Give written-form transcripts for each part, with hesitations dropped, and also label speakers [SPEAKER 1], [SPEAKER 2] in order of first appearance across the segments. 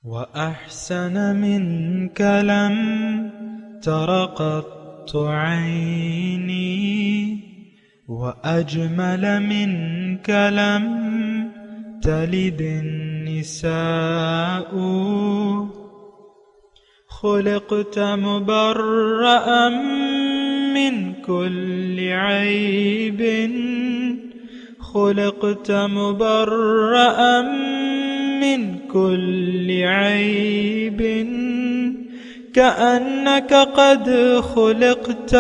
[SPEAKER 1] وأحسن منك لم تر قط عيني وأجمل منك لم تلد النساء خلقت مبرأ من كل عيب خلقت مبرأ من كل عيب كأنك قد خلقت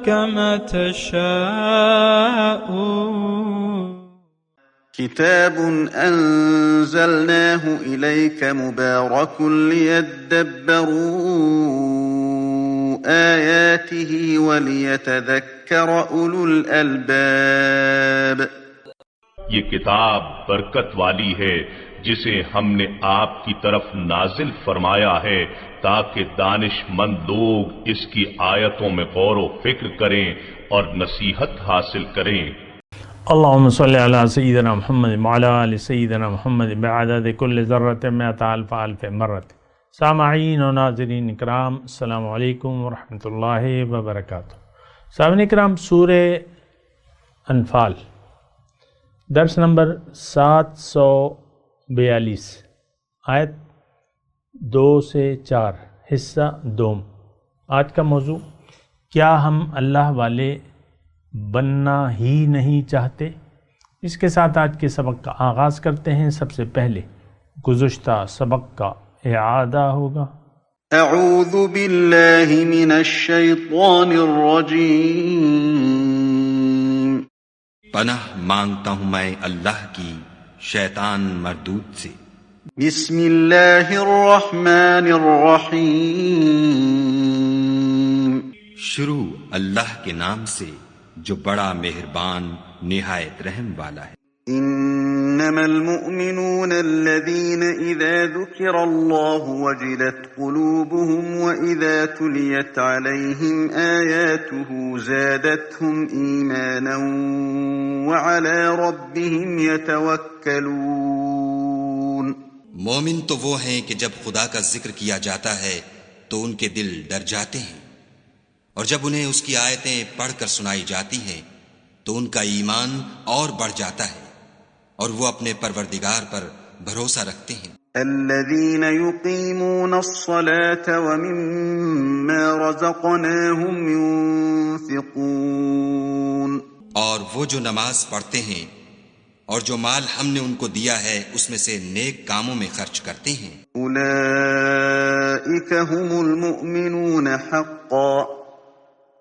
[SPEAKER 1] كما تشاء.
[SPEAKER 2] كتاب أنزلناه إليك مبارك ليدبروا آياته وليتذكر أولو الألباب.
[SPEAKER 3] یہ کتاب برکت والی ہے جسے ہم نے آپ کی طرف نازل فرمایا ہے تاکہ دانش مند لوگ اس کی آیتوں میں غور و فکر کریں اور نصیحت حاصل کریں.
[SPEAKER 4] اللہم صلی علی سیدنا محمد وعلی آل سیدنا محمد بعدد کل ذرۃ مئۃ الف الف مرۃ. سامعین و ناظرین اکرام، السلام علیکم ورحمۃ اللہ وبرکاتہ. سامعین اکرام، سورہ انفال درس نمبر 742، آیت 2 سے 4، حصہ دوم. آج کا موضوع، کیا ہم اللہ والے بننا ہی نہیں چاہتے؟ اس کے ساتھ آج کے سبق کا آغاز کرتے ہیں. سب سے پہلے گزشتہ سبق کا اعادہ ہوگا.
[SPEAKER 2] اعوذ باللہ من الشیطان الرجیم.
[SPEAKER 5] پناہ مانگتا ہوں میں اللہ کی شیطان مردود سے.
[SPEAKER 2] بسم اللہ الرحمن الرحیم.
[SPEAKER 5] شروع اللہ کے نام سے جو بڑا مہربان نہایت رحم والا ہے.
[SPEAKER 2] انما المؤمنون الذين اذا ذكر الله وجلت قلوبهم واذا تليت عليهم آياته زادتهم ايمانا وعلى ربهم يتوكلون.
[SPEAKER 5] مومن تو وہ ہیں کہ جب خدا کا ذکر کیا جاتا ہے تو ان کے دل ڈر جاتے ہیں، اور جب انہیں اس کی آیتیں پڑھ کر سنائی جاتی ہیں تو ان کا ایمان اور بڑھ جاتا ہے اور وہ اپنے پروردگار پر بھروسہ رکھتے ہیں.
[SPEAKER 2] الذين يقيمون الصلاة ومما رزقناهم ينفقون.
[SPEAKER 5] اور وہ جو نماز پڑھتے ہیں اور جو مال ہم نے ان کو دیا ہے اس میں سے نیک کاموں میں خرچ کرتے ہیں.
[SPEAKER 2] اولئك هم المؤمنون حقا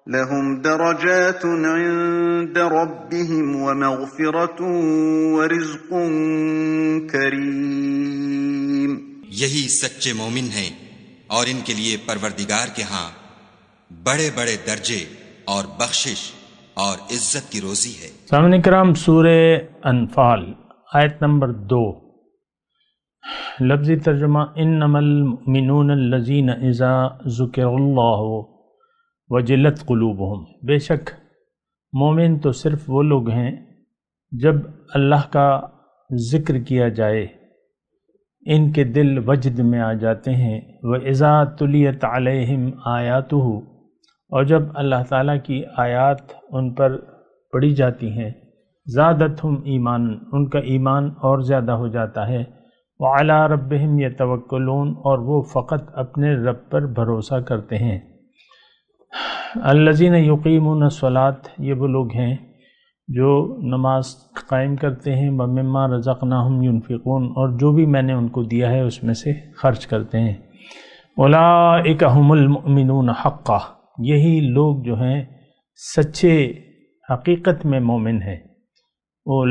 [SPEAKER 2] لهم درجات عند ربهم ومغفرة ورزق کریم.
[SPEAKER 5] یہی سچے مومن ہیں اور ان کے لیے پروردگار کے ہاں بڑے بڑے درجے اور بخشش اور عزت کی روزی ہے.
[SPEAKER 4] سامعین کرام، سورہ انفال آیت نمبر 2، لفظی ترجمہ: انما المؤمنون الذین اذا ذکر اللہ وجلت قلوبہم. بے شک مومن تو صرف وہ لوگ ہیں جب اللہ کا ذکر کیا جائے ان کے دل وجد میں آ جاتے ہیں. وَإِذَا تُلِيَتْ عَلَيْهِمْ آیَاتُهُ، اور جب اللہ تعالیٰ کی آیات ان پر پڑھی جاتی ہیں. زادتہم ایمان، ان کا ایمان اور زیادہ ہو جاتا ہے. وَعَلَىٰ رَبِّهِمْ يَتَوَكَّلُونَ، اور وہ فقط اپنے رب پر بھروسہ کرتے ہیں. الذین یقیمون الصلاۃ، یہ وہ لوگ ہیں جو نماز قائم کرتے ہیں. وَمِمَّا رَزَقْنَاهُمْ يُنْفِقُونَ، اور جو بھی میں نے ان کو دیا ہے اس میں سے خرچ کرتے ہیں. اولئک هم المؤمنون حقا، یہی لوگ جو ہیں سچے حقیقت میں مومن ہیں.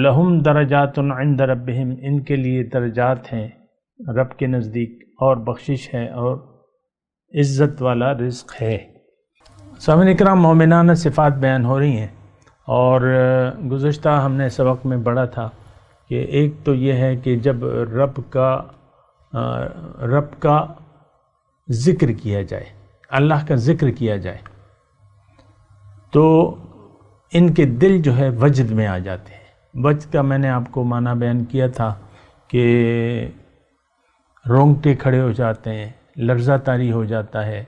[SPEAKER 4] لہم درجات عند ربہم، ان کے لیے درجات ہیں رب کے نزدیک، اور بخشش ہے اور عزت والا رزق ہے. سامعین اکرام، مومنانہ صفات بیان ہو رہی ہیں، اور گزشتہ ہم نے سبق میں پڑھا تھا کہ ایک تو یہ ہے کہ جب رب کا ذکر کیا جائے، اللہ کا ذکر کیا جائے، تو ان کے دل جو ہے وجد میں آ جاتے ہیں. وجد کا میں نے آپ کو معنی بیان کیا تھا کہ رونگٹے کھڑے ہو جاتے ہیں، لرزہ طاری ہو جاتا ہے،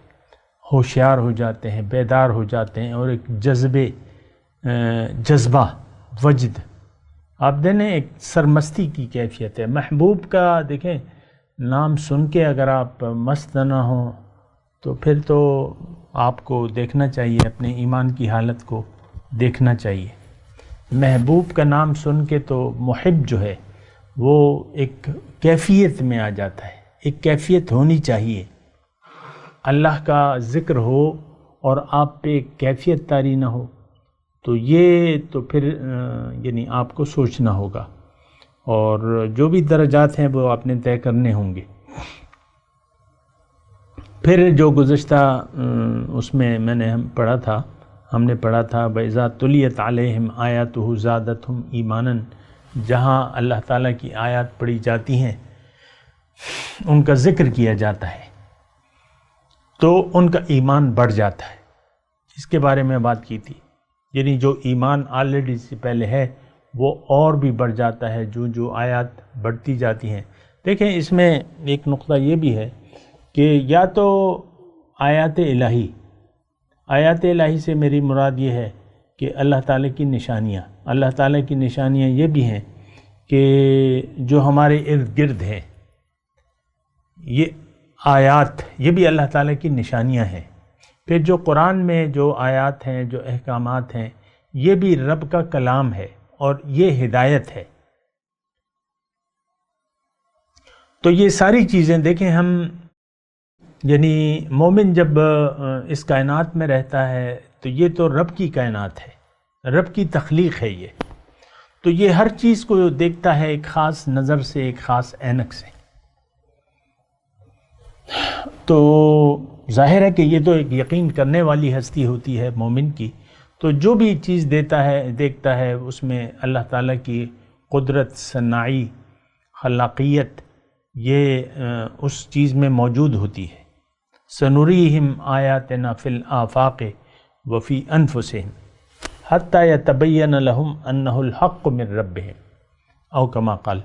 [SPEAKER 4] ہوشیار ہو جاتے ہیں، بیدار ہو جاتے ہیں، اور ایک جذبہ وجد آپ دیکھیں ایک سرمستی کی کیفیت ہے۔ محبوب کا دیکھیں نام سن کے اگر آپ مست نہ ہوں تو پھر تو آپ کو دیکھنا چاہیے، اپنے ایمان کی حالت کو دیکھنا چاہیے۔ محبوب کا نام سن کے تو محب جو ہے وہ ایک کیفیت میں آ جاتا ہے، ایک کیفیت ہونی چاہیے۔ اللہ کا ذکر ہو اور آپ پہ ایک کیفیت طاری نہ ہو تو یہ تو پھر یعنی آپ کو سوچنا ہوگا، اور جو بھی درجات ہیں وہ آپ نے طے کرنے ہوں گے۔ پھر جو گزشتہ اس میں نے ہم نے پڑھا تھا وَإِذَا تُلِيَتْ عَلَيْهِمْ آيَاتُهُ زَادَتْهُمْ ایمانًا، جہاں اللہ تعالیٰ کی آیات پڑھی جاتی ہیں، ان کا ذکر کیا جاتا ہے تو ان کا ایمان بڑھ جاتا ہے۔ اس کے بارے میں بات کی تھی، یعنی جو ایمان آلریڈی سے پہلے ہے وہ اور بھی بڑھ جاتا ہے جو آیات بڑھتی جاتی ہیں۔ دیکھیں اس میں ایک نقطہ یہ بھی ہے کہ یا تو آیات الہی سے میری مراد یہ ہے کہ اللہ تعالیٰ کی نشانیاں یہ بھی ہیں کہ جو ہمارے ارد گرد ہیں، یہ آیات یہ بھی اللہ تعالیٰ کی نشانیاں ہیں۔ پھر جو قرآن میں جو آیات ہیں، جو احکامات ہیں، یہ بھی رب کا کلام ہے اور یہ ہدایت ہے۔ تو یہ ساری چیزیں دیکھیں، ہم یعنی مومن جب اس کائنات میں رہتا ہے تو یہ تو رب کی کائنات ہے، رب کی تخلیق ہے یہ، تو یہ ہر چیز کو دیکھتا ہے ایک خاص نظر سے، ایک خاص عینک سے۔ تو ظاہر ہے کہ یہ تو ایک یقین کرنے والی ہستی ہوتی ہے مومن کی، تو جو بھی چیز دیکھتا ہے اس میں اللہ تعالیٰ کی قدرت، صناعی، خلاقیت یہ اس چیز میں موجود ہوتی ہے۔ سنریہم آیاتنا فی الآفاق وفی انفسہم حتی یتبین لہم انہ الحق من ربہم، او کما قال،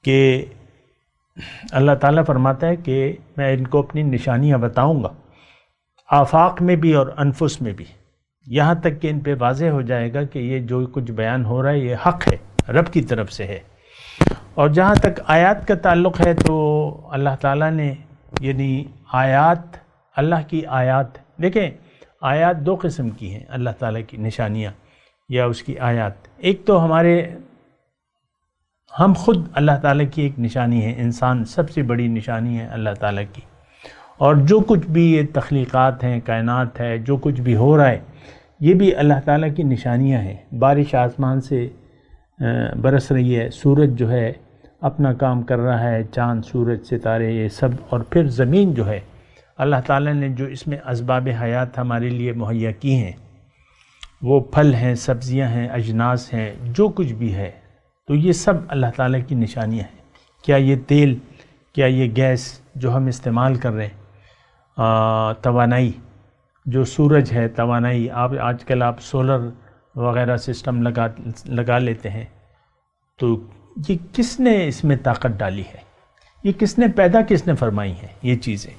[SPEAKER 4] کہ اللہ تعالیٰ فرماتا ہے کہ میں ان کو اپنی نشانیاں بتاؤں گا، آفاق میں بھی اور انفس میں بھی، یہاں تک کہ ان پہ واضح ہو جائے گا کہ یہ جو کچھ بیان ہو رہا ہے یہ حق ہے، رب کی طرف سے ہے۔ اور جہاں تک آیات کا تعلق ہے تو اللہ تعالیٰ نے یعنی آیات، اللہ کی آیات، دیکھیں آیات دو قسم کی ہیں اللہ تعالیٰ کی نشانیاں یا اس کی آیات۔ ایک تو ہم خود اللہ تعالیٰ کی ایک نشانی ہے، انسان سب سے بڑی نشانی ہے اللہ تعالیٰ کی، اور جو کچھ بھی یہ تخلیقات ہیں، کائنات ہے، جو کچھ بھی ہو رہا ہے یہ بھی اللہ تعالیٰ کی نشانیاں ہیں۔ بارش آسمان سے برس رہی ہے، سورج جو ہے اپنا کام کر رہا ہے، چاند، سورج، ستارے، یہ سب، اور پھر زمین جو ہے اللہ تعالیٰ نے جو اس میں اسباب حیات ہمارے لیے مہیا کی ہیں، وہ پھل ہیں، سبزیاں ہیں، اجناس ہیں، جو کچھ بھی ہے، تو یہ سب اللہ تعالیٰ کی نشانیاں ہیں۔ کیا یہ تیل، کیا یہ گیس جو ہم استعمال کر رہے ہیں، توانائی جو سورج ہے، توانائی آج کل آپ سولر وغیرہ سسٹم لگا لیتے ہیں، تو یہ کس نے اس میں طاقت ڈالی ہے؟ یہ کس نے پیدا، کس نے فرمائی ہیں یہ چیزیں؟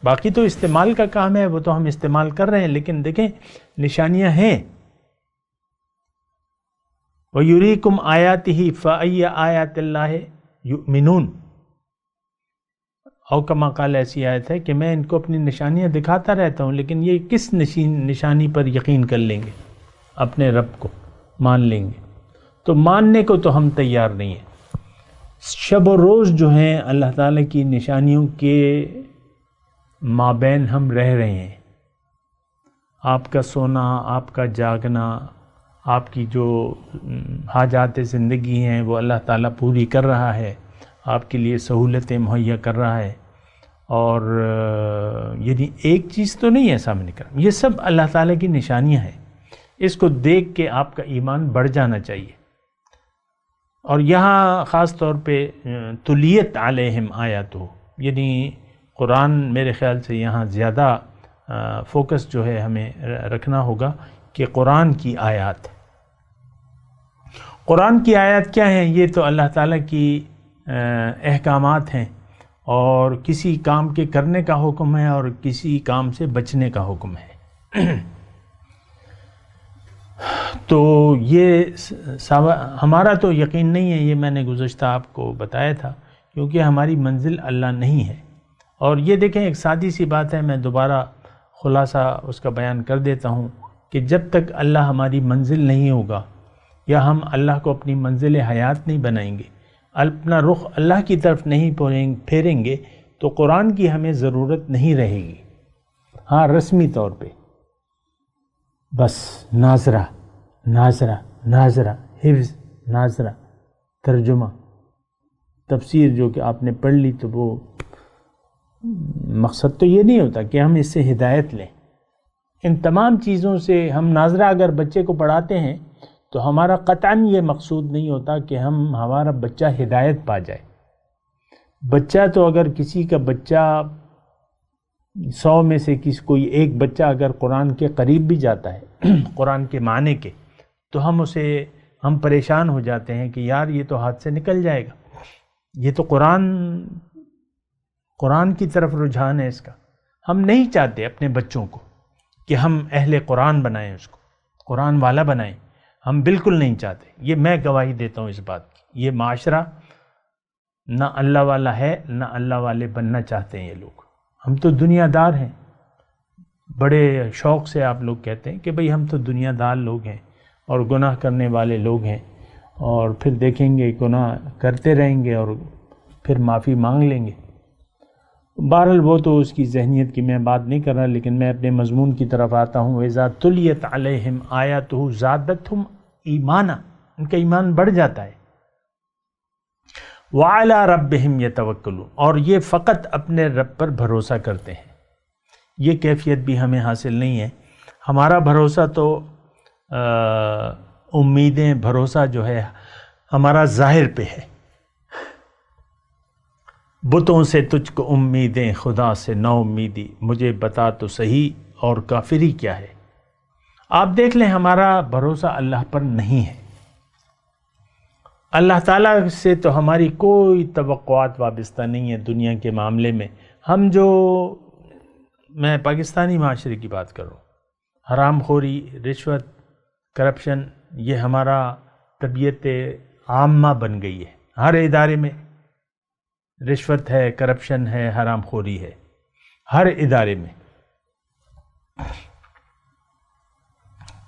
[SPEAKER 4] باقی تو استعمال کا کام ہے، وہ تو ہم استعمال کر رہے ہیں، لیکن دیکھیں نشانیاں ہیں۔ وَيُرِيكُمْ آيَاتِهِ فَأَيَّ آيَاتِ اللَّهِ يُؤْمِنُونَ، او کما قال، ایسی آیت ہے کہ میں ان کو اپنی نشانیاں دکھاتا رہتا ہوں، لیکن یہ کس نشانی پر یقین کر لیں گے؟ اپنے رب کو مان لیں گے؟ تو ماننے کو تو ہم تیار نہیں ہیں۔ شب و روز جو ہیں اللہ تعالیٰ کی نشانیوں کے مابین ہم رہ رہے ہیں۔ آپ کا سونا، آپ کا جاگنا، آپ کی جو حاجات زندگی ہیں وہ اللہ تعالیٰ پوری کر رہا ہے، آپ کے لیے سہولتیں مہیا کر رہا ہے، اور یعنی ایک چیز تو نہیں ہے سامنے کر، یہ سب اللہ تعالیٰ کی نشانیاں ہیں۔ اس کو دیکھ کے آپ کا ایمان بڑھ جانا چاہیے۔ اور یہاں خاص طور پہ تلیت علیہم آیاتہ، یعنی قرآن میرے خیال سے یہاں زیادہ فوکس جو ہے ہمیں رکھنا ہوگا کہ قرآن کی آیات، قرآن کی آیات کیا ہیں؟ یہ تو اللہ تعالیٰ کی احکامات ہیں، اور کسی کام کے کرنے کا حکم ہے اور کسی کام سے بچنے کا حکم ہے۔ تو یہ ہمارا تو یقین نہیں ہے، یہ میں نے گزشتہ آپ کو بتایا تھا، کیونکہ ہماری منزل اللہ نہیں ہے۔ اور یہ دیکھیں ایک سادی سی بات ہے، میں دوبارہ خلاصہ اس کا بیان کر دیتا ہوں کہ جب تک اللہ ہماری منزل نہیں ہوگا یا ہم اللہ کو اپنی منزل حیات نہیں بنائیں گے، اپنا رخ اللہ کی طرف نہیں پھیریں گے، تو قرآن کی ہمیں ضرورت نہیں رہے گی۔ ہاں رسمی طور پہ بس ناظرہ ناظرہ ناظرہ، حفظ، ناظرہ، ترجمہ، تفسیر جو کہ آپ نے پڑھ لی، تو وہ مقصد تو یہ نہیں ہوتا کہ ہم اس سے ہدایت لیں۔ ان تمام چیزوں سے ہم ناظرہ اگر بچے کو پڑھاتے ہیں تو ہمارا قطعاً یہ مقصود نہیں ہوتا کہ ہمارا بچہ ہدایت پا جائے۔ بچہ تو اگر کسی کا بچہ 100 میں سے کوئی ایک بچہ اگر قرآن کے قریب بھی جاتا ہے قرآن کے معنی کے، تو ہم پریشان ہو جاتے ہیں کہ یار یہ تو ہاتھ سے نکل جائے گا، یہ تو قرآن کی طرف رجحان ہے اس کا۔ ہم نہیں چاہتے اپنے بچوں کو کہ ہم اہل قرآن بنائیں، اس کو قرآن والا بنائیں، ہم بالکل نہیں چاہتے۔ یہ میں گواہی دیتا ہوں اس بات کی، یہ معاشرہ نہ اللہ والا ہے نہ اللہ والے بننا چاہتے ہیں یہ لوگ۔ ہم تو دنیا دار ہیں، بڑے شوق سے آپ لوگ کہتے ہیں کہ بھئی ہم تو دنیا دار لوگ ہیں اور گناہ کرنے والے لوگ ہیں، اور پھر دیکھیں گے گناہ کرتے رہیں گے اور پھر معافی مانگ لیں گے۔ بہرحال وہ تو اس کی ذہنیت کی میں بات نہیں کر رہا، لیکن میں اپنے مضمون کی طرف آتا ہوں۔ وَإِذَا تُلِيَتْ عَلَيْهِمْ آيَاتُهُ زَادَتْهُمْ ایمانا، ان کا ایمان بڑھ جاتا ہے۔ وَعَلَى رَبِّهِمْ يَتَوَكَّلُونَ، اور یہ فقط اپنے رب پر بھروسہ کرتے ہیں۔ یہ کیفیت بھی ہمیں حاصل نہیں ہے۔ ہمارا بھروسہ تو امیدیں، بھروسہ جو ہے ہمارا ظاہر پہ ہے۔ بتوں سے تجھ کو امیدیں، خدا سے نو امیدی، مجھے بتا تو صحیح اور کافری کیا ہے۔ آپ دیکھ لیں ہمارا بھروسہ اللہ پر نہیں ہے۔ اللہ تعالیٰ سے تو ہماری کوئی توقعات وابستہ نہیں ہے دنیا کے معاملے میں۔ ہم جو، میں پاکستانی معاشرے کی بات کر رہا ہوں، حرام خوری، رشوت، کرپشن، یہ ہمارا طبیعت عامہ بن گئی ہے۔ ہر ادارے میں رشوت ہے، کرپشن ہے، حرام خوری ہے، ہر ادارے میں۔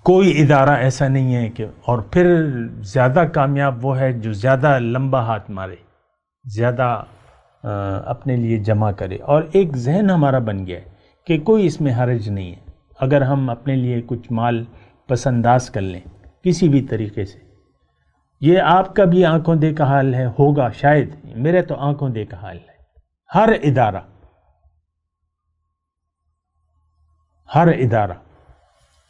[SPEAKER 4] کوئی ادارہ ایسا نہیں ہے کہ، اور پھر زیادہ کامیاب وہ ہے جو زیادہ لمبا ہاتھ مارے، زیادہ اپنے لیے جمع کرے، اور ایک ذہن ہمارا بن گیا ہے کہ کوئی اس میں حرج نہیں ہے اگر ہم اپنے لیے کچھ مال پس انداز کر لیں کسی بھی طریقے سے۔ یہ آپ کا بھی آنکھوں دیکھا حال ہے، ہوگا شاید، میرے تو آنکھوں دیکھا حال ہے۔ ہر ادارہ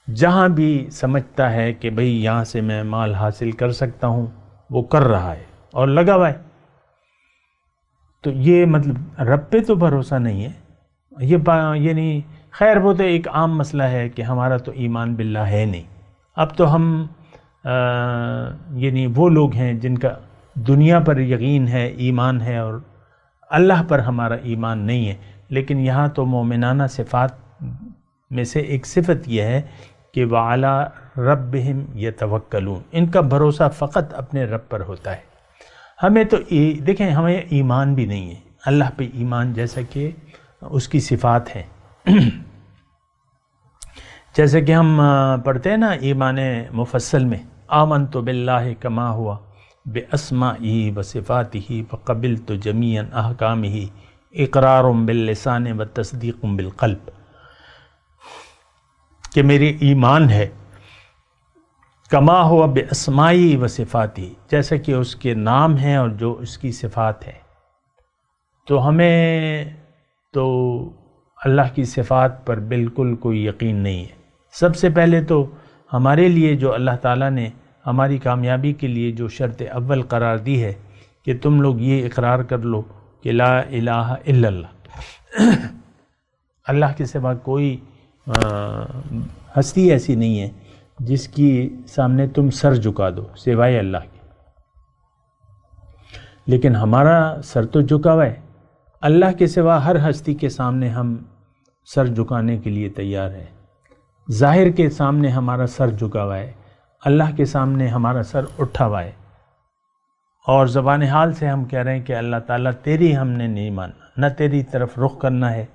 [SPEAKER 4] جہاں بھی سمجھتا ہے کہ بھئی یہاں سے میں مال حاصل کر سکتا ہوں، وہ کر رہا ہے اور لگا ہوا ہے۔ تو یہ مطلب رب پہ تو بھروسہ نہیں ہے۔ یہ نہیں، خیر وہ تو ایک عام مسئلہ ہے کہ ہمارا تو ایمان باللہ ہے نہیں۔ اب تو ہم یعنی وہ لوگ ہیں جن کا دنیا پر یقین ہے، ایمان ہے، اور اللہ پر ہمارا ایمان نہیں ہے۔ لیکن یہاں تو مومنانہ صفات میں سے ایک صفت یہ ہے کہ وَعَلَىٰ رَبِّهِمْ يَتَوَكَّلُونَ، ان کا بھروسہ فقط اپنے رب پر ہوتا ہے۔ ہمیں تو دیکھیں، ہمیں ایمان بھی نہیں ہے اللہ پہ ایمان، جیسا کہ اس کی صفات ہیں۔ جیسے کہ ہم پڑھتے ہیں نا ایمان مفصل میں، آمنت باللہ کما ہوا باسمائہ وصفاتہ فقبلت جمیع احکامہ اقرار باللسان وتصدیق بالقلب، کہ میری ایمان ہے کما ہوا باسمائہ وصفاتہ، جیسا کہ اس کے نام ہیں اور جو اس کی صفات ہیں۔ تو ہمیں تو اللہ کی صفات پر بالکل کوئی یقین نہیں ہے۔ سب سے پہلے تو ہمارے لیے جو اللہ تعالیٰ نے ہماری کامیابی کے لیے جو شرط اول قرار دی ہے کہ تم لوگ یہ اقرار کر لو کہ لا الہ الا اللہ، اللہ کے سوا کوئی ہستی ایسی نہیں ہے جس کی سامنے تم سر جھکا دو سوائے اللہ کے۔ لیکن ہمارا سر تو جھکا ہوا ہے، اللہ کے سوا ہر ہستی کے سامنے ہم سر جھکانے کے لیے تیار ہیں. ظاہر کے سامنے ہمارا سر جھکا ہوا ہے، اللہ کے سامنے ہمارا سر اٹھا ہوا ہے، اور زبان حال سے ہم کہہ رہے ہیں کہ اللہ تعالیٰ تیری ہم نے نہیں ماننا، نہ تیری طرف رخ کرنا ہے،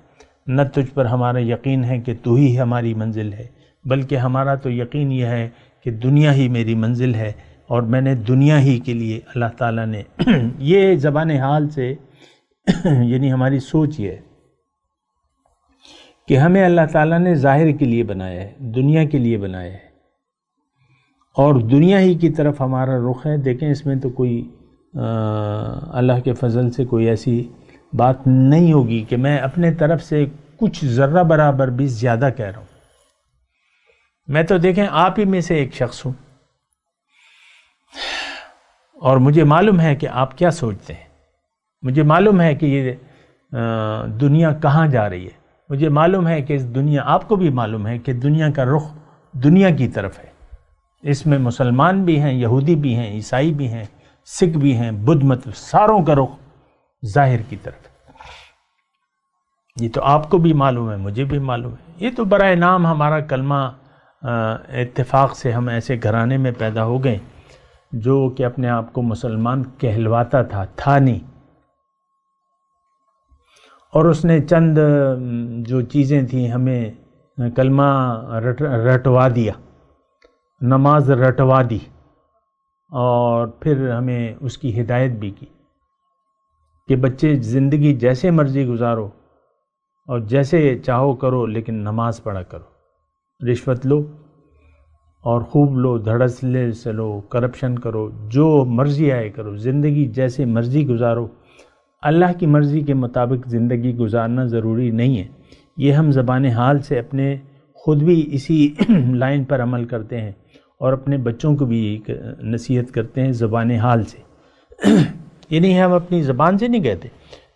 [SPEAKER 4] نہ تجھ پر ہمارا یقین ہے کہ تو ہی ہماری منزل ہے، بلکہ ہمارا تو یقین یہ ہے کہ دنیا ہی میری منزل ہے اور میں نے دنیا ہی کے لیے اللہ تعالیٰ نے یہ زبان حال سے یعنی ہماری سوچ یہ ہے کہ ہمیں اللہ تعالیٰ نے ظاہر کے لیے بنایا ہے، دنیا کے لیے بنایا ہے، اور دنیا ہی کی طرف ہمارا رخ ہے. دیکھیں اس میں تو کوئی اللہ کے فضل سے کوئی ایسی بات نہیں ہوگی کہ میں اپنے طرف سے کچھ ذرہ برابر بھی زیادہ کہہ رہا ہوں. میں تو دیکھیں آپ ہی میں سے ایک شخص ہوں، اور مجھے معلوم ہے کہ آپ کیا سوچتے ہیں، مجھے معلوم ہے کہ یہ دنیا کہاں جا رہی ہے، مجھے معلوم ہے کہ اس دنیا، آپ کو بھی معلوم ہے کہ دنیا کا رخ دنیا کی طرف ہے. اس میں مسلمان بھی ہیں، یہودی بھی ہیں، عیسائی بھی ہیں، سکھ بھی ہیں، بدھ مت، ساروں کا رخ ظاہر کی طرف ہے. یہ تو آپ کو بھی معلوم ہے، مجھے بھی معلوم ہے. یہ تو برائے نام ہمارا کلمہ اتفاق سے ہم ایسے گھرانے میں پیدا ہو گئے جو کہ اپنے آپ کو مسلمان کہلواتا تھا نہیں، اور اس نے چند جو چیزیں تھیں ہمیں کلمہ رٹوا دیا، نماز رٹوا دی، اور پھر ہمیں اس کی ہدایت بھی کی کہ بچے زندگی جیسے مرضی گزارو اور جیسے چاہو کرو، لیکن نماز پڑھا کرو. رشوت لو اور خوب لو، دھڑس لے سے لو، کرپشن کرو، جو مرضی آئے کرو، زندگی جیسے مرضی گزارو. اللہ کی مرضی کے مطابق زندگی گزارنا ضروری نہیں ہے. یہ ہم زبان حال سے اپنے خود بھی اسی لائن پر عمل کرتے ہیں، اور اپنے بچوں کو بھی نصیحت کرتے ہیں زبان حال سے. یہ نہیں ہم اپنی زبان سے نہیں کہتے،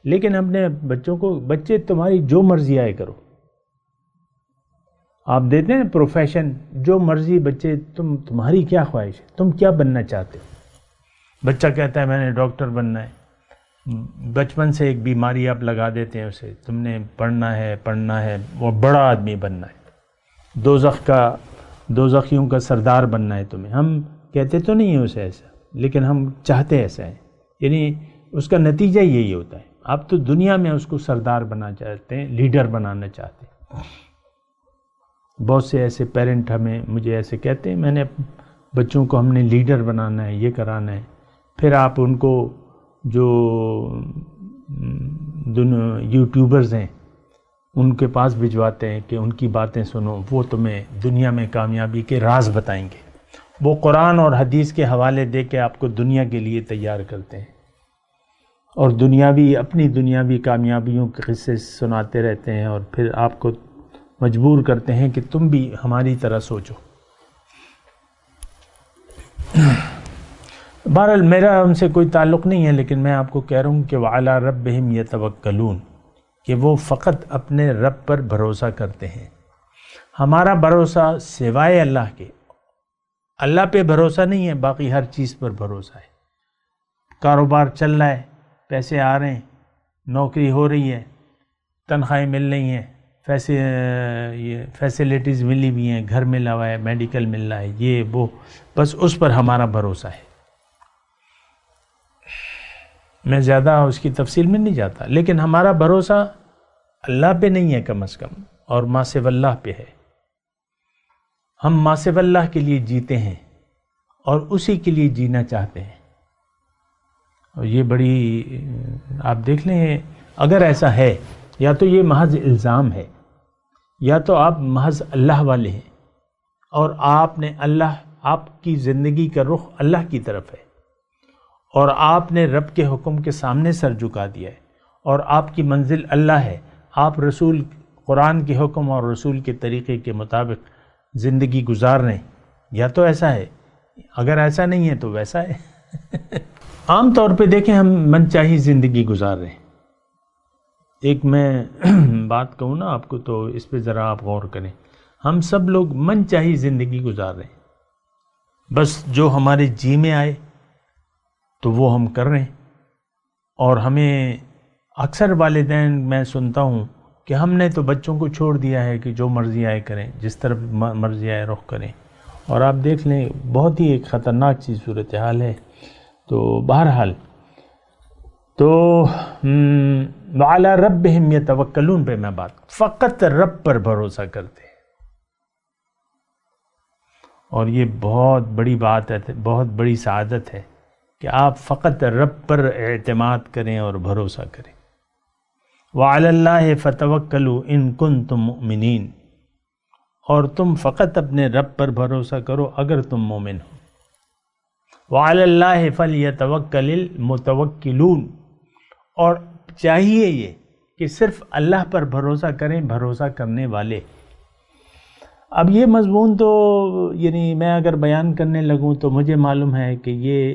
[SPEAKER 4] لیکن اپنے بچوں کو، بچے تمہاری جو مرضی آئے کرو. آپ دیتے ہیں پروفیشن، جو مرضی بچے، تمہاری کیا خواہش ہے، تم کیا بننا چاہتے ہو. بچہ کہتا ہے میں نے ڈاکٹر بننا ہے، بچپن سے ایک بیماری آپ لگا دیتے ہیں اسے، تم نے پڑھنا ہے، وہ بڑا آدمی بننا ہے، دوزخیوں کا سردار بننا ہے تمہیں. ہم کہتے تو نہیں ہیں اسے ایسا، لیکن ہم چاہتے ایسا ہے. یعنی اس کا نتیجہ یہی ہوتا ہے. آپ تو دنیا میں اس کو سردار بنانا چاہتے ہیں، لیڈر بنانا چاہتے ہیں. بہت سے ایسے پیرنٹ مجھے ایسے کہتے ہیں، میں نے بچوں کو، ہم نے لیڈر بنانا ہے، یہ کرانا ہے. پھر آپ ان کو جو یوٹیوبرز ہیں ان کے پاس بھجواتے ہیں کہ ان کی باتیں سنو، وہ تمہیں دنیا میں کامیابی کے راز بتائیں گے. وہ قرآن اور حدیث کے حوالے دے کے آپ کو دنیا کے لیے تیار کرتے ہیں، اور اپنی دنیاوی کامیابیوں کے قصے سناتے رہتے ہیں، اور پھر آپ کو مجبور کرتے ہیں کہ تم بھی ہماری طرح سوچو. بہرحال میرا ان سے کوئی تعلق نہیں ہے، لیکن میں آپ کو کہہ رہا ہوں کہ وَعَلَىٰ رَبِّهِمْ يَتَوَكَّلُونَ، کہ وہ فقط اپنے رب پر بھروسہ کرتے ہیں. ہمارا بھروسہ سوائے اللہ کے، اللہ پہ بھروسہ نہیں ہے، باقی ہر چیز پر بھروسہ ہے. کاروبار چل رہا ہے، پیسے آ رہے ہیں، نوکری ہو رہی ہے، تنخواہیں مل رہی ہیں، فیسیلیٹیز ملی بھی ہیں، گھر ملا ہوا ہے، میڈیکل مل رہا ہے، یہ وہ، بس اس پر ہمارا بھروسہ ہے. میں زیادہ اس کی تفصیل میں نہیں جاتا، لیکن ہمارا بھروسہ اللہ پہ نہیں ہے کم از کم، اور ما سوی اللہ پہ ہے. ہم ما سوی اللہ کے لیے جیتے ہیں اور اسی کے لیے جینا چاہتے ہیں. اور یہ بڑی، آپ دیکھ لیں، اگر ایسا ہے، یا تو یہ محض الزام ہے، یا تو آپ محض اللہ والے ہیں، اور آپ کی زندگی کا رخ اللہ کی طرف ہے، اور آپ نے رب کے حکم کے سامنے سر جھکا دیا ہے، اور آپ کی منزل اللہ ہے. آپ قرآن کے حکم اور رسول کے طریقے کے مطابق زندگی گزار رہے ہیں. یا تو ایسا ہے، اگر ایسا نہیں ہے تو ویسا ہے. عام طور پہ دیکھیں ہم من چاہی زندگی گزار رہے ہیں. ایک میں بات کہوں نا آپ کو تو اس پہ ذرا آپ غور کریں. ہم سب لوگ من چاہی زندگی گزار رہے ہیں، بس جو ہمارے جی میں آئے تو وہ ہم کر رہے ہیں، اور ہمیں اکثر والدین میں سنتا ہوں کہ ہم نے تو بچوں کو چھوڑ دیا ہے کہ جو مرضی آئے کریں، جس طرف مرضی آئے رخ کریں، اور آپ دیکھ لیں بہت ہی ایک خطرناک سی صورتحال ہے۔ تو بہرحال تو وعلی ربہم یتوکلون پہ میں بات، فقط رب پر بھروسہ کرتے ہیں، اور یہ بہت بڑی بات ہے، بہت بڑی سعادت ہے کہ آپ فقط رب پر اعتماد کریں اور بھروسہ کریں۔ وعلی اللہ فتوکلوا ان کنتم مؤمنین، اور تم فقط اپنے رب پر بھروسہ کرو اگر تم مومن ہو۔ وعلی اللہ فلیتوکل المتوکلون، اور چاہیے یہ کہ صرف اللہ پر بھروسہ کریں بھروسہ کرنے والے۔ اب یہ مضمون تو یعنی میں اگر بیان کرنے لگوں تو مجھے معلوم ہے کہ یہ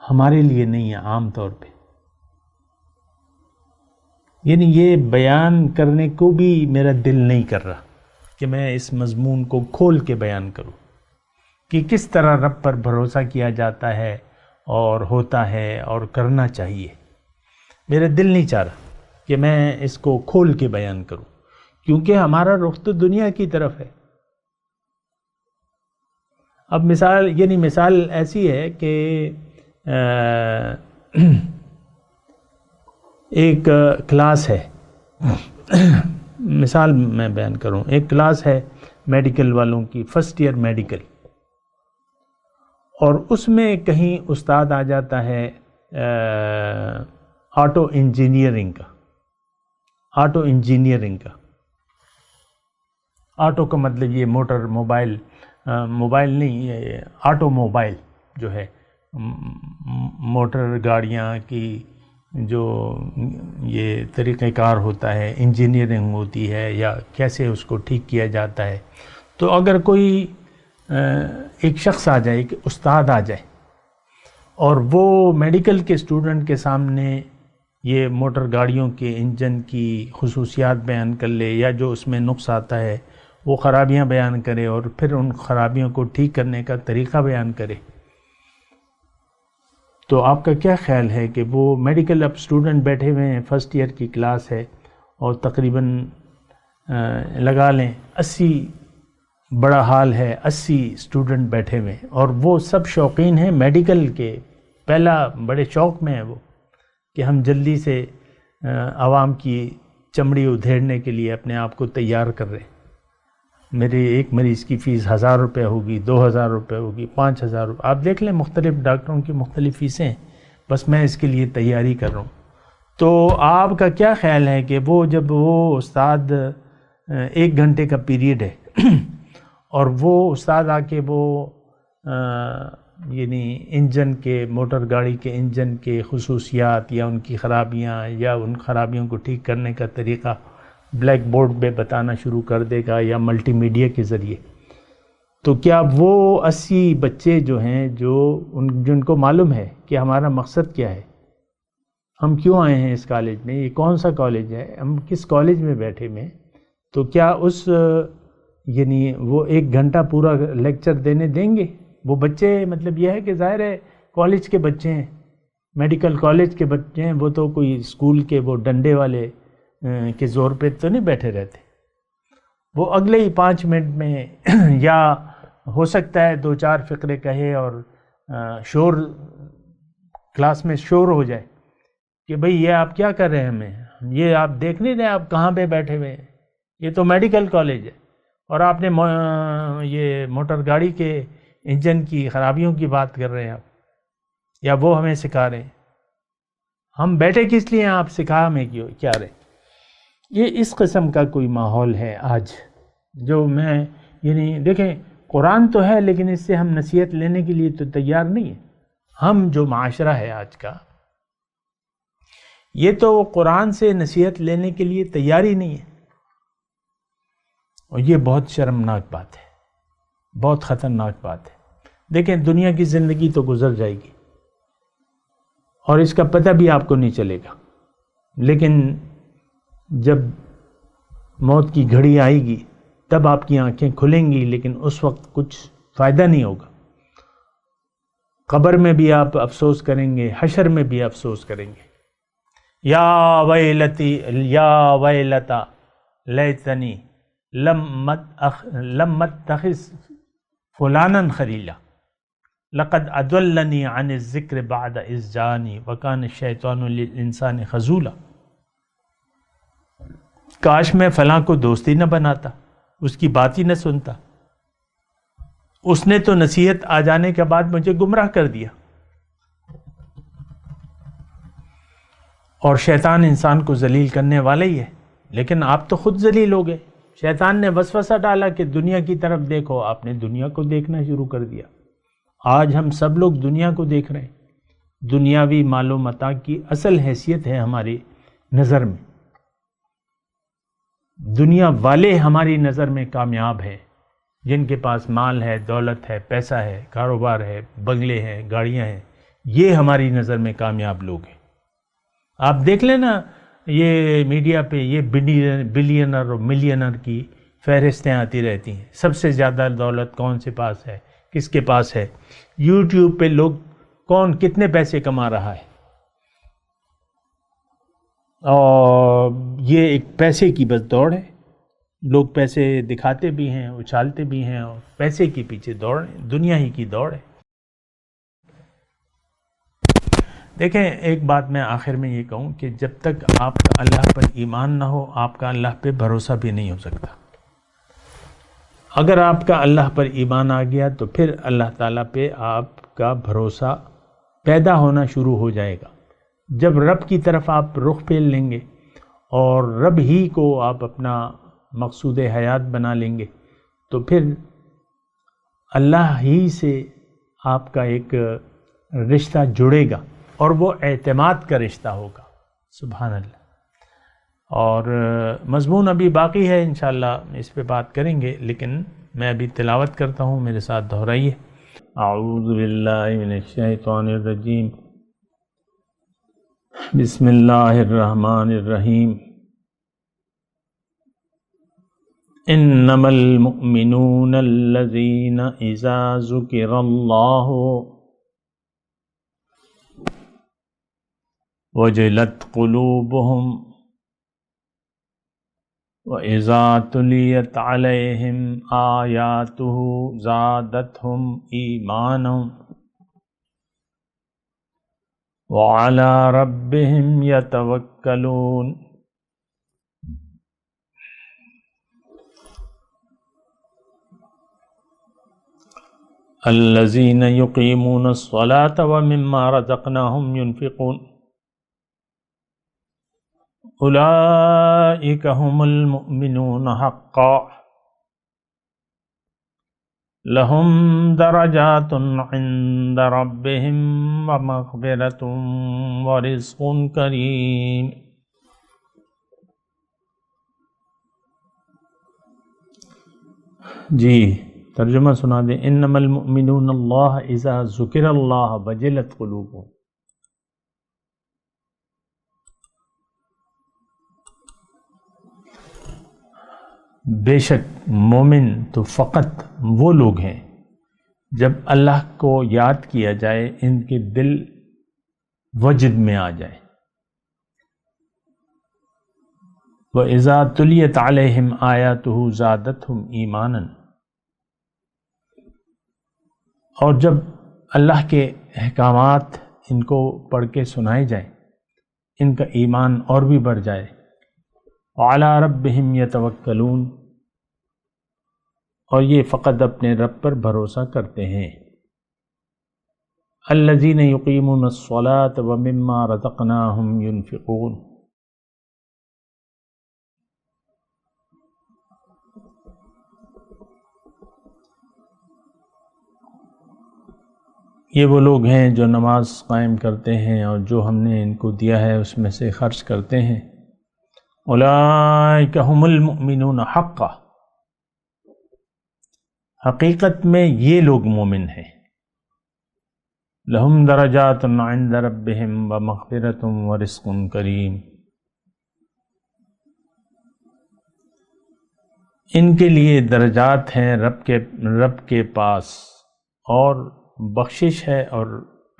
[SPEAKER 4] ہمارے لیے نہیں ہے عام طور پہ، یعنی یہ بیان کرنے کو بھی میرا دل نہیں کر رہا کہ میں اس مضمون کو کھول کے بیان کروں کہ کس طرح رب پر بھروسہ کیا جاتا ہے اور ہوتا ہے اور کرنا چاہیے۔ میرا دل نہیں چاہ رہا کہ میں اس کو کھول کے بیان کروں، کیونکہ ہمارا رخ تو دنیا کی طرف ہے۔ اب مثال ایسی ہے کہ ایک کلاس ہے، مثال میں بیان کروں، ایک کلاس ہے میڈیکل والوں کی، فرسٹ ایئر میڈیکل، اور اس میں کہیں استاد آ جاتا ہے آٹو انجینئرنگ کا۔ آٹو انجینئرنگ کا، آٹو کا مطلب یہ موٹر موبائل، موبائل نہیں، یہ آٹو موبائل جو ہے، موٹر گاڑیاں کی جو یہ طریقہ کار ہوتا ہے، انجینئرنگ ہوتی ہے یا کیسے اس کو ٹھیک کیا جاتا ہے۔ تو اگر کوئی ایک شخص آ جائے، ایک استاد آ جائے، اور وہ میڈیکل کے اسٹوڈنٹ کے سامنے یہ موٹر گاڑیوں کے انجن کی خصوصیات بیان کر لے، یا جو اس میں نقص آتا ہے وہ خرابیاں بیان کرے، اور پھر ان خرابیوں کو ٹھیک کرنے کا طریقہ بیان کرے، تو آپ کا کیا خیال ہے کہ وہ میڈیکل اب اسٹوڈنٹ بیٹھے ہوئے ہیں، فرسٹ ایئر کی کلاس ہے، اور تقریباً لگا لیں 80 بڑا حال ہے، 80 اسٹوڈنٹ بیٹھے ہوئے ہیں، اور وہ سب شوقین ہیں میڈیکل کے، پہلا بڑے شوق میں ہے وہ کہ ہم جلدی سے عوام کی چمڑی ادھیڑنے کے لیے اپنے آپ کو تیار کر رہے ہیں۔ میرے ایک مریض کی فیس 1000 روپے ہوگی، 2000 روپے ہوگی، 5000 روپے، آپ دیکھ لیں مختلف ڈاکٹروں کی مختلف فیسیں، بس میں اس کے لیے تیاری کر رہا ہوں۔ تو آپ کا کیا خیال ہے کہ وہ جب وہ استاد 1 گھنٹے کا پیریڈ ہے اور وہ استاد آ کے وہ یعنی انجن کے، موٹر گاڑی کے انجن کے خصوصیات یا ان کی خرابیاں یا ان خرابیوں کو ٹھیک کرنے کا طریقہ بلیک بورڈ پہ بتانا شروع کر دے گا یا ملٹی میڈیا کے ذریعے، تو کیا وہ 80 بچے جو ہیں جن کو معلوم ہے کہ ہمارا مقصد کیا ہے، ہم کیوں آئے ہیں اس کالج میں، یہ کون سا کالج ہے، ہم کس کالج میں بیٹھے ہوئے ہیں، تو کیا اس یعنی وہ 1 گھنٹہ پورا لیکچر دینے دیں گے وہ بچے؟ مطلب یہ ہے کہ ظاہر ہے کالج کے بچے ہیں، میڈیکل کالج کے بچے ہیں، وہ تو کوئی اسکول کے وہ ڈنڈے والے کے زور پہ تو نہیں بیٹھے رہتے، وہ اگلے ہی 5 منٹ میں یا ہو سکتا ہے 2-4 فقرے کہے اور شور کلاس میں شور ہو جائے کہ بھئی یہ آپ کیا کر رہے ہیں، ہمیں یہ آپ دیکھ نہیں رہے، آپ کہاں پہ بیٹھے ہوئے ہیں، یہ تو میڈیکل کالج ہے، اور آپ نے یہ موٹر گاڑی کے انجن کی خرابیوں کی بات کر رہے ہیں آپ، یا وہ ہمیں سکھا رہے ہیں، ہم بیٹھے کس لیے ہیں، آپ سکھا ہمیں کیا رہے؟ یہ اس قسم کا کوئی ماحول ہے آج، جو میں یعنی دیکھیں قرآن تو ہے لیکن اس سے ہم نصیحت لینے کے لیے تو تیار نہیں ہیں۔ ہم جو معاشرہ ہے آج کا، یہ تو قرآن سے نصیحت لینے کے لیے تیار ہی نہیں ہے، اور یہ بہت شرمناک بات ہے، بہت خطرناک بات ہے۔ دیکھیں دنیا کی زندگی تو گزر جائے گی اور اس کا پتہ بھی آپ کو نہیں چلے گا، لیکن جب موت کی گھڑی آئے گی تب آپ کی آنکھیں کھلیں گی، لیکن اس وقت کچھ فائدہ نہیں ہوگا۔ قبر میں بھی آپ افسوس کریں گے، حشر میں بھی افسوس کریں گے۔ یا ویلتی یا ویلتا لیتنی لم اتخذ فلانا خلیلا لقد اضلنی عن الذکر بعد اذ جانی وکان الشیطان للانسان خذولا. کاش میں فلاں کو دوستی نہ بناتا، اس کی بات ہی نہ سنتا، اس نے تو نصیحت آ جانے کے بعد مجھے گمراہ کر دیا. اور شیطان انسان کو ذلیل کرنے والا ہی ہے، لیکن آپ تو خود ذلیل ہو گئے. شیطان نے وسوسہ ڈالا کہ دنیا کی طرف دیکھو، آپ نے دنیا کو دیکھنا شروع کر دیا. آج ہم سب لوگ دنیا کو دیکھ رہے ہیں. دنیاوی مال و متاع کی اصل حیثیت ہے ہماری نظر میں. دنیا والے ہماری نظر میں کامیاب ہیں، جن کے پاس مال ہے، دولت ہے، پیسہ ہے، کاروبار ہے، بنگلے ہیں، گاڑیاں ہیں، یہ ہماری نظر میں کامیاب لوگ ہیں. آپ دیکھ لیں نا، یہ میڈیا پہ یہ بلینر اور ملینر کی فہرستیں آتی رہتی ہیں. سب سے زیادہ دولت کون سے پاس ہے، کس کے پاس ہے. یوٹیوب پہ لوگ کون کتنے پیسے کما رہا ہے، اور یہ ایک پیسے کی بس دوڑ ہے. لوگ پیسے دکھاتے بھی ہیں، اچھالتے بھی ہیں، اور پیسے کے پیچھے دوڑ، دنیا ہی کی دوڑ ہے. دیکھیں، ایک بات میں آخر میں یہ کہوں کہ جب تک آپ کا اللہ پر ایمان نہ ہو، آپ کا اللہ پہ بھروسہ بھی نہیں ہو سکتا. اگر آپ کا اللہ پر ایمان آ گیا تو پھر اللہ تعالیٰ پہ آپ کا بھروسہ پیدا ہونا شروع ہو جائے گا. جب رب کی طرف آپ رخ پھیر لیں گے اور رب ہی کو آپ اپنا مقصود حیات بنا لیں گے، تو پھر اللہ ہی سے آپ کا ایک رشتہ جڑے گا، اور وہ اعتماد کا رشتہ ہوگا. سبحان اللہ. اور مضمون ابھی باقی ہے، انشاءاللہ اس پہ بات کریں گے، لیکن میں ابھی تلاوت کرتا ہوں، میرے ساتھ دہرائیے. اعوذ باللہ من الشیطان الرجیم. بسم اللہ الرحمن الرحیم. انما المؤمنون الذین اذا ذکر اللہ وجلت قلوبهم وَإِذَا تُلِيَتْ عَلَيْهِمْ آيَاتُهُ زَادَتْهُمْ إِيمَانًا وَعَلَى رَبِّهِمْ يَتَوَكَّلُونَ. الَّذِينَ يُقِيمُونَ الصَّلَاةَ وَمِمَّا رَزَقْنَاهُمْ يُنْفِقُونَ اولئک هم المؤمنون حقا لهم درجات عند ربهم ومغفرة ورزق کریم. جی ترجمہ سنا دیں. انما المؤمنون اللہ اذا ذکر اللہ وجلت قلوبهم. بے شک مومن تو فقط وہ لوگ ہیں جب اللہ کو یاد کیا جائے ان کے دل وجد میں آ جائے. وَإِذَا تُلِيَتْ عَلَيْهِمْ آيَاتُهُ زَادَتْهُمْ إِيمَانًا. اور جب اللہ کے احکامات ان کو پڑھ کے سنائے جائیں، ان کا ایمان اور بھی بڑھ جائے. وَعَلَى رَبِّهِمْ يَتَوَكَّلُونَ. اور یہ فقط اپنے رب پر بھروسہ کرتے ہیں. الَّذِينَ يُقِيمُونَ الصَّلَاةَ وَمِمَّا رَزَقْنَاهُمْ يُنْفِقُونَ. یہ وہ لوگ ہیں جو نماز قائم کرتے ہیں اور جو ہم نے ان کو دیا ہے اس میں سے خرچ کرتے ہیں. اولئک هم المؤمنون حقا. حقیقت میں یہ لوگ مومن ہیں. لہم درجات عند ربہم ومغفرۃ ورزق کریم. ان کے لیے درجات ہیں رب کے پاس، اور بخشش ہے اور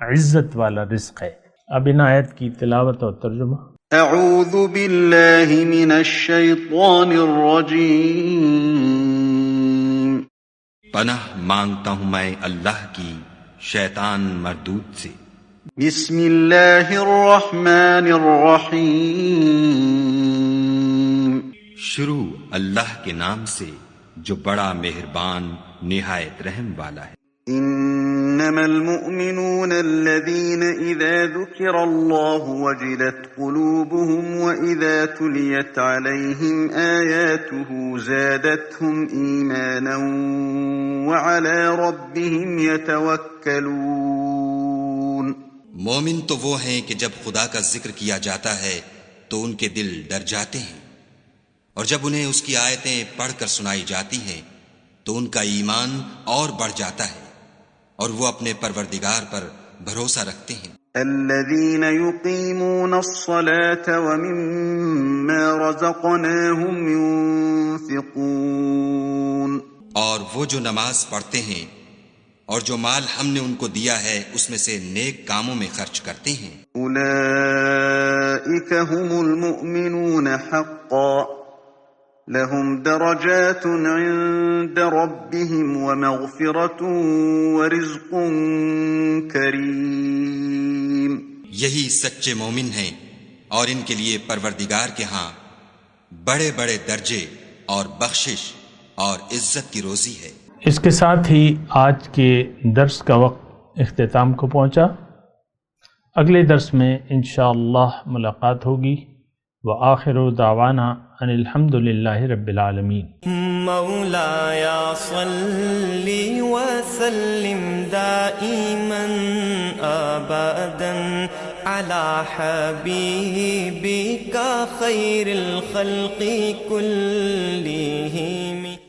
[SPEAKER 4] عزت والا رزق ہے. اب ان آیت کی تلاوت اور ترجمہ.
[SPEAKER 2] اعوذ باللہ من الشیطان الرجیم
[SPEAKER 5] پناہ مانگتا ہوں میں اللہ کی شیطان مردود سے۔
[SPEAKER 2] بسم اللہ الرحمن الرحیم
[SPEAKER 5] شروع اللہ کے نام سے جو بڑا مہربان نہایت رحم والا ہے۔
[SPEAKER 2] انما المؤمنون الذين اذا ذكر الله وجلت قلوبهم واذا تليت عليهم آياته زادتهم ايمانا وعلى ربهم يتوكلون۔
[SPEAKER 5] مومن تو وہ ہیں کہ جب خدا کا ذکر کیا جاتا ہے تو ان کے دل ڈر جاتے ہیں، اور جب انہیں اس کی آیتیں پڑھ کر سنائی جاتی ہیں تو ان کا ایمان اور بڑھ جاتا ہے، اور وہ اپنے پروردگار پر بھروسہ رکھتے ہیں۔
[SPEAKER 2] الذين يقيمون الصلاة ومما رزقناهم ينفقون۔
[SPEAKER 5] اور وہ جو نماز پڑھتے ہیں اور جو مال ہم نے ان کو دیا ہے اس میں سے نیک کاموں میں خرچ کرتے ہیں۔
[SPEAKER 2] اولئك هم المؤمنون حقا لهم درجات عند ربهم ومغفرة ورزق کریم۔
[SPEAKER 5] یہی سچے مومن ہیں، اور ان کے لیے پروردگار کے ہاں بڑے بڑے درجے اور بخشش اور عزت کی روزی ہے۔
[SPEAKER 4] اس کے ساتھ ہی آج کے درس کا وقت اختتام کو پہنچا۔ اگلے درس میں انشاءاللہ ملاقات ہوگی۔ وآخر دعوانا ان الحمد للہ رب العالمین۔
[SPEAKER 1] مولاي صل وسلم دائما ابدا على حبيبك خير الخلق كلهم۔